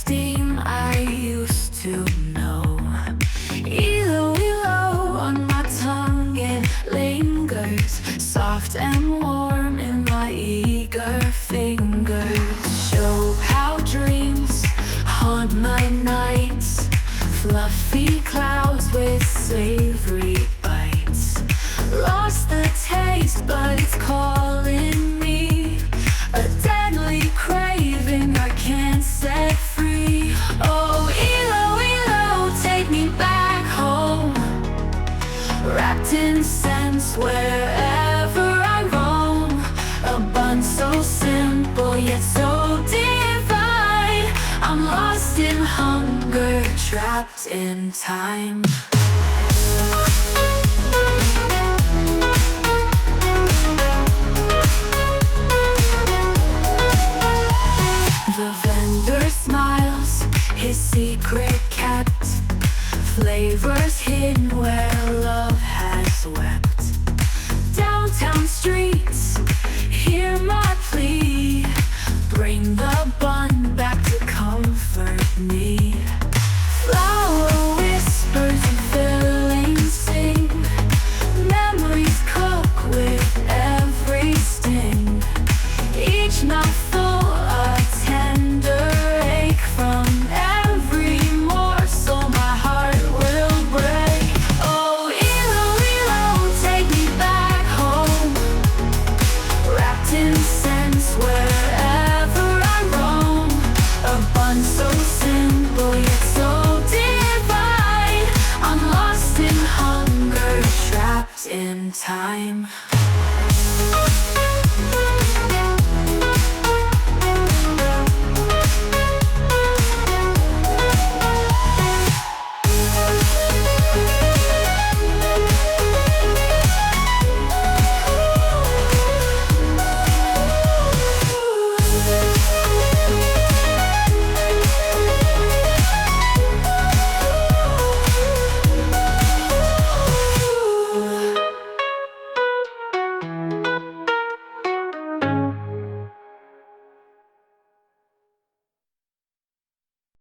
steam I used to know. Iloilo on my tongue, it lingers, soft and warm in my eager fingers. Siopao dreams haunt my nights, fluffy clouds with savory bites. Lost the taste, but it's calling me, a deadly craving I can't set free. Oh, Iloilo, take me back home, wrapped in scents wherever I roam. A bun so simple yet so divine, I'm lost in hunger, trapped in time. The vendor smiles, his secret kept, flavors hidden where love has wept. Downtown streets, hear my plea, bring the bun back to comfort me. Flower whispers and fillings sing, memories cook with every sting. Each mouthful a tender ache, from every morsel my heart will break. Oh, Iloilo, take me back home, wrapped in scents wherever I roam. A bun so simple yet so divine, I'm lost in hunger, trapped in time.